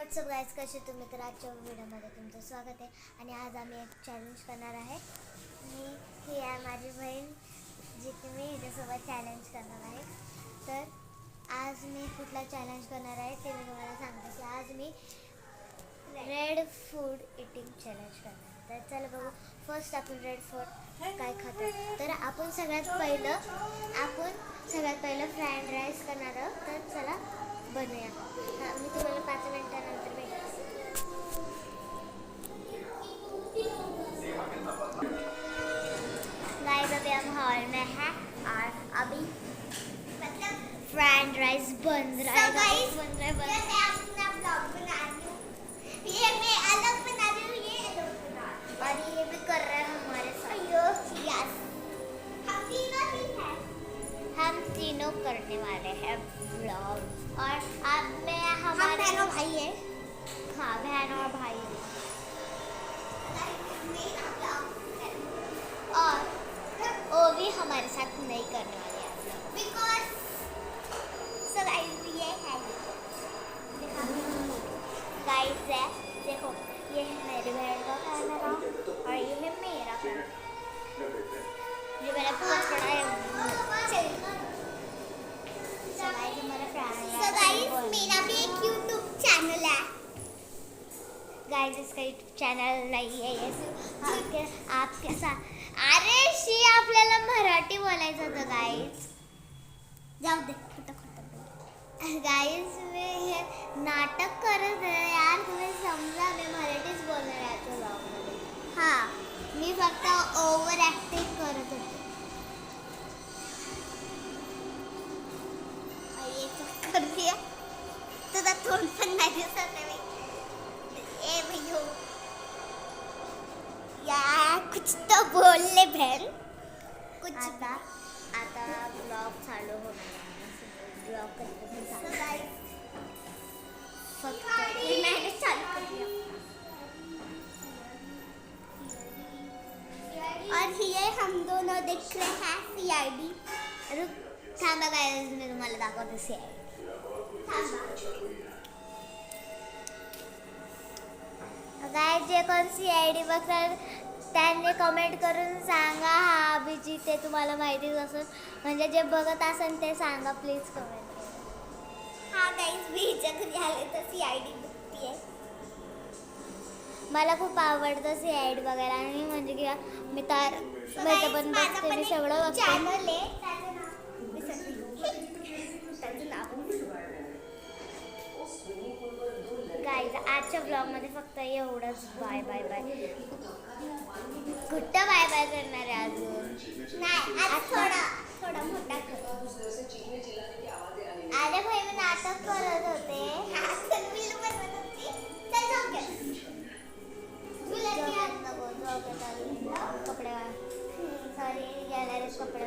WhatsApp guys, कसे तुम्ही? तर आजच्या व्हिडिओमध्ये तुमचं स्वागत आहे. आणि आज आम्ही एक चॅलेंज करणार आहे. ही आहे माझी बहीण, जी की मी हिच्यासोबत चॅलेंज करणार आहे. तर आज मी कुठला चॅलेंज करणार आहे ते मी तुम्हाला सांगते की आज मी रेड फूड इटिंग चॅलेंज करणार आहे. तर चला बघू, फर्स्ट आपण रेड फूड काय खातो. तर आपण सगळ्यात पहिलं फ्राईड राईस करणार आहोत. तर चला बनूया. मी तुम्हाला 5 मिनिटानंतर भेटते. गाइस, अभी हम हॉल में हैं और अभी मतलब फ्राइड राइस बन रहा है. गाइस बन रहा है. मैं अपना ब्लॉग बना रही हूँ. ये मैं अलग बना रही हूँ, ये अलग बना रही हूँ. और ये भी कर रहे हैं हमारे साथ. यस, हम तीनों ही हैं. हम तीनों करने वाले हैं ब्लॉग. और अब मैं हमारे बहन और भाई है. हाँ, बहन और भाई है. और वो भी हमारे साथ नहीं करने वाले हैं बिकॉज सो गाइस ये है. गाइस है, देखो, ये है मेरी बहन का कैमरा और ये है मेरा कैमरा. ये मैंने पोस्ट करा है. मेरा भी एक यूट्यूब चैनल है. गाइस, इसका यूट्यूब चॅनल नाही आहे. आपके साथ. अरे शी, आपल्याला मराठी बोलायचं होतं गाइस. जाऊ दे, खोटं गाइस. मी हे नाटक करत आहे यार, तुम्ही समजा. मी मराठीच बोलणार आहे त्या ब्लॉगमध्ये. हां, मी फक्त ओव्हर ॲक्टिंग करत होते. कर दिया तुझा तोंड पण नाही दिसत आहे. ए भैया, यार कुछ तो बोल ले बहन. कुछ आता ब्लॉग चालू होणार आहे. ब्लॉग करते फक्त मैंने चालू कर दिया. और ये हम दोनों देख रहे हैं CID. रुक, थांबा गाइस, मी तुम्हाला दाखवते CID. गाइस, जे कोण CID बघतात त्यांनी कमेंट करून सांगा. हा अभिजित ते तुम्हाला माहितीच असेल. म्हणजे जे बघत असेल ते सांगा प्लीज कमेंट. हा गाइस, मी हिच्या घरी आले तर CID बघतीये. मला खूप आवडतं CID बघायला. आणि म्हणजे की मी तर पण बघते, मी सगळं चॅनल आहे. त्याचं नाव गाइस, आजच्या ब्लॉगमध्ये फक्त एवढंच. Bye bye bye. कुठं बाय बाय करणार आहे अजून? नाही, आज थोडा मोठा कर. अरे भाई, मी नाटक करत होते. कपडे सॉरी, गॅलरीत कपडे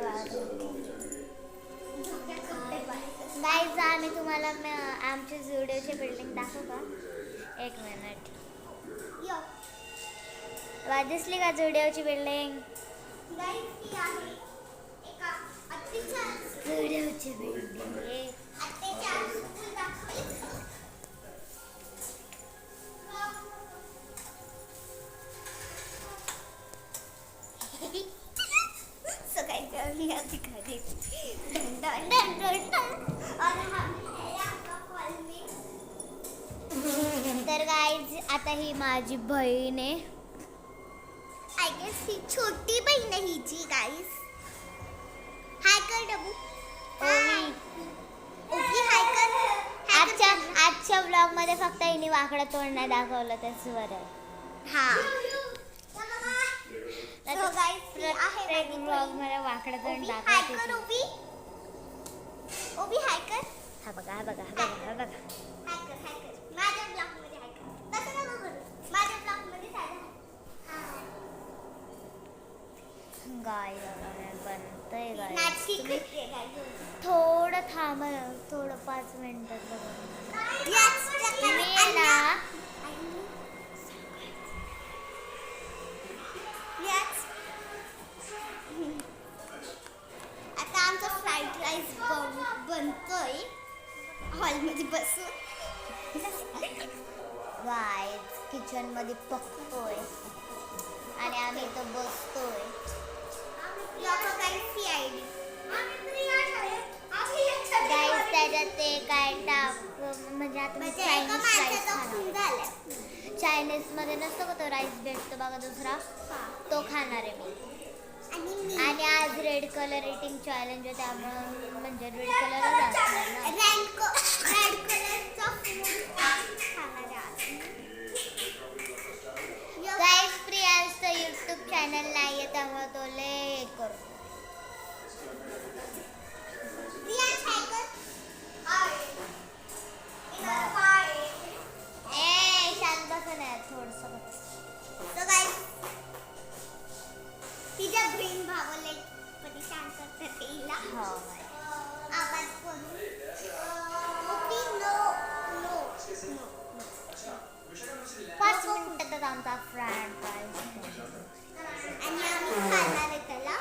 गाइस, आम्ही तुम्हाला आमची जुडिओची बिल्डिंग दाखवू का? एक मिनिट. दिसली का जुडिओची बिल्डिंग? जुडिओची बिल्डिंग तर गाइस, आता ही माझी बहीण आहे. आय गेस ही छोटी बहीण आहे हिची. गाइस, हाय कर डबू. ओके, हाय कर. आजच्या ब्लॉग मध्ये फक्त हिने वाकडं तोंड नाही दाखवलं, त्याच बरं. हा, तो गाइस, प्रत्येक ब्लॉग मध्ये वाकडं तोंड दाखवते. ओबी हाय कर. हा बघा, हा बघा, हा बघा, हा बघा. हाय कर, हाय कर. माझ्या ब्लॉग मध्ये हाय कर. तसं नको करू. माझ्या ब्लॉग मध्ये साधं गाइस बनतंय. गाइस, थोडं थांबा, थोडं 5 मिनिटात बघा. आता आमचा फ्राईड राईस बनतोय हॉलमध्ये बसून. गाईज किचन मध्ये पकतोय आणि आम्ही इथं बसतोय. गाईज त्याच्यात ते काय टाक म्हणजे आता मी चायनीज राईस खाणार. चायनीज मध्ये नसतो का तो राईस भेटतो बघा दुसरा, तो खाणार आहे मी. आणि आज रेड कलर इटिंग चॅलेंज आहे त्यामुळे म्हणजे रेड कलरच असणार ना. रेड कलरचा फूड खाणार आहे. गाईज प्रियांशचं यूट्यूब चॅनल नाही आहे त्यामुळे तो लय करतो. शांत बसा नाही थोडंसं. तिच्या बहीण भावाला परेशान करतात तिला. आवाज करून 5 मिनिटातच आमचा फ्रेंड आणि आम्ही खाणार आहे त्याला.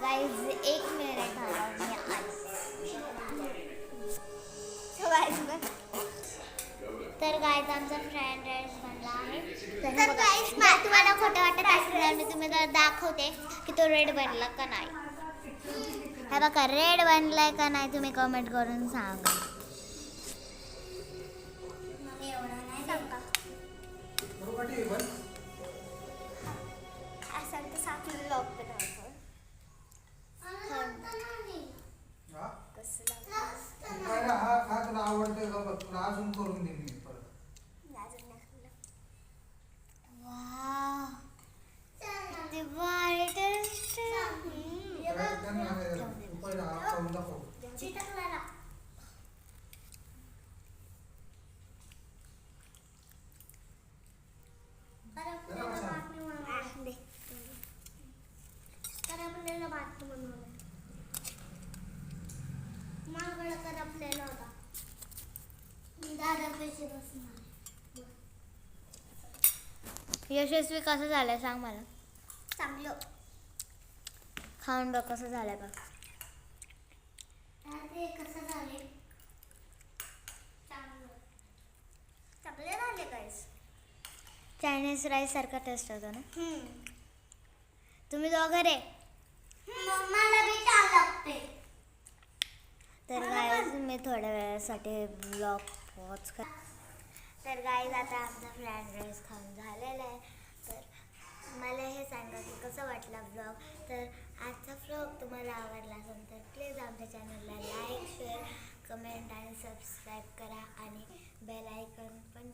गाईज 1 मिनिट थांबा मी तर गाईज आमचा फ्राईड राईस बनला आहे. तर गाईज तुम्हाला खोटं वाटत असणार मी तुम्हाला दाखवते की तो रेड बनला का नाही. हा बघा रेड बनलाय का नाही तुम्ही कमेंट करून सांगा. अजून करून देईन मी परत. यशस्वी कसं झालंय सांग मला. चांगलं. खाऊन बघ कसं झालंय बघ. कसं झाले चांगले झाले गाईस. चायनीज राईस सारखा टेस्ट होतो ना. तुम्ही दोघं रे मला बी छान लागते. तर गाईज मी थोड्या वेळासाठी ब्लॉग पॉज कर. तर गाईज आता आमचा फ्राईड राईस खाऊन झालेला आहे. तर मला हे सांगा की कसं वाटला ब्लॉग. तर आजचा ब्लॉग तुम्हाला आवडला असेल तर प्लीज आमच्या चॅनलला लाईक शेअर कमेंट आणि सबस्क्राईब करा आणि बेल आयकॉन पण